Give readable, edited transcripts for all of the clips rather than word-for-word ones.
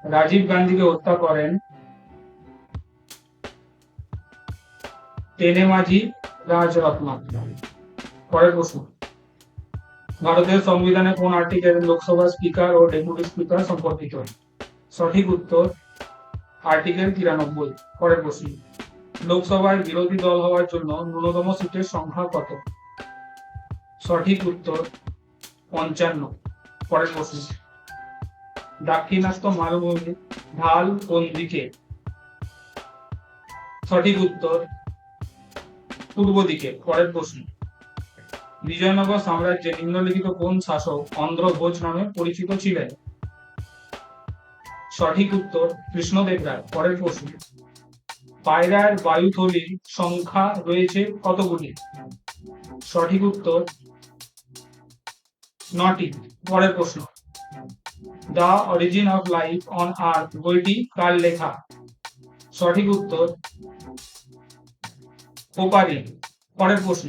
রাজীব গান্ধীকে হত্যা করেন তেনেমাজি রাজরত্নম। পরের প্রশ্ন, ভারতের সংবিধানে কোন আর্টিকেল লোকসভা স্পিকার ও ডেপুটি স্পিকার সম্পর্কিত? সঠিক উত্তর আর্টিকেল 93। পরের প্রশ্ন, লোকসভায় বিরোধী দল হওয়ার জন্য ন্যূনতম সিটের সংখ্যা কত? সঠিক উত্তর 55। পরের প্রশ্ন, দাক্ষিণাত্য মালভূমির ঢাল কোন দিকে? সঠিক উত্তর পূর্ব দিকে। পরের প্রশ্ন, বিজয়নগর সাম্রাজ্যে নিম্নলিখিত কোন শাসক অন্ধ্রভোজ নামে পরিচিত ছিলেন? সঠিক উত্তর কৃষ্ণদেব রায়। পরের প্রশ্ন, পায়রার বায়ুথলির সংখ্যা রয়েছে কতগুলি? সঠিক উত্তর 9টি। পরের প্রশ্ন, the origin of life on earth বইটি কার লেখা? সঠিক উত্তর পোপারি। পরের প্রশ্ন,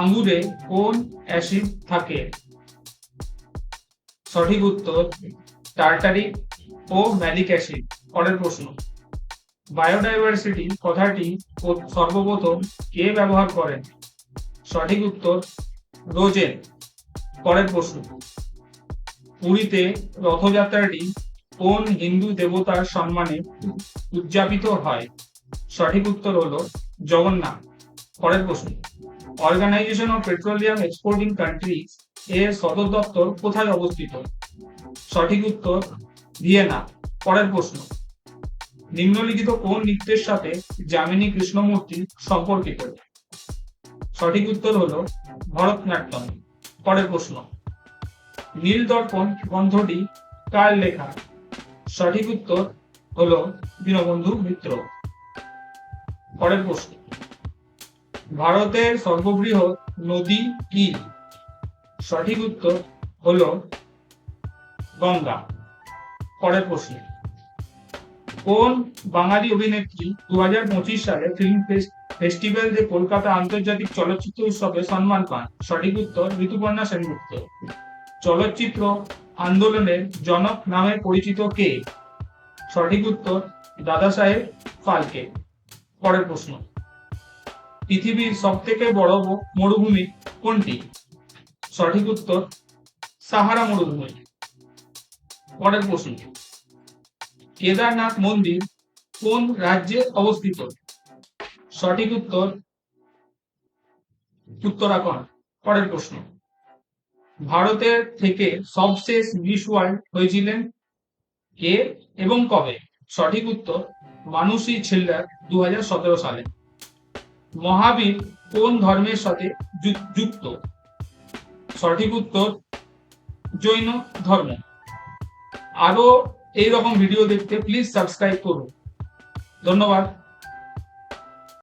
আঙ্গুরে কোন অ্যাসিড থাকে? সঠিক উত্তর টার্টারিক ও ম্যালিক অ্যাসিড। পরের প্রশ্ন, বায়োডাইভার্সিটি কথাটি সর্বপ্রথম কে ব্যবহার করেন? সঠিক উত্তর রোজেন। পরের প্রশ্ন, পুরীতে রথযাত্রাটি কোন হিন্দু দেবতার সম্মানে উদযাপিত হয়? সঠিক উত্তর হলো জগন্নাথ। পরের প্রশ্ন, organisation of petroleum exporting countries এর সদর দপ্তর কোথায় অবস্থিত? সঠিক উত্তর ভিয়েনা। পরের প্রশ্ন, নিম্নলিখিত কোন নৃত্যের সাথে যামিনী কৃষ্ণমূর্তি সম্পর্কিত? সঠিক উত্তর হলো ভরতনাট্যম। পরের প্রশ্ন, নীলদর্পণ গ্রন্থটি কার লেখা? সঠিক উত্তর হলো দীনবন্ধু মিত্র। পরের প্রশ্ন, ভারতের সর্ববৃহৎ নদী কি? সঠিক উত্তর হলো গঙ্গা। পরের প্রশ্ন, কোন বাঙালি অভিনেত্রী 2025 সালে ফিল্ম ফেস্টিভ্যাল যে কলকাতা আন্তর্জাতিক চলচ্চিত্র উৎসবে সম্মান পান? সঠিক উত্তর ঋতুপর্ণা সেনগুপ্ত। চলচ্চিত্র আন্দোলনের জনক নামে পরিচিত কে? সঠিক উত্তর দাদা সাহেব ফালকে। পরের প্রশ্ন, পৃথিবীর সব থেকে বড় মরুভূমি কোনটি? সঠিক উত্তর সাহারা মরুভূমি। পরের প্রশ্ন, কেদারনাথ মন্দির কোন রাজ্যে অবস্থিত? সঠিক উত্তর উত্তরাখণ্ড। পরের প্রশ্ন, ভারতের থেকে সবশেষ মিস ওয়ার্ল্ড হয়েছিলেন কে এবং কবে? সঠিক উত্তর মানুষী ছিল্লার 2017 সালে। মহাবীর কোন ধর্মের সাথে যুক্ত? সঠিক উত্তর জৈন ধর্ম। আরো এইরকম ভিডিও দেখতে প্লিজ সাবস্ক্রাইব করুন। ধন্যবাদ।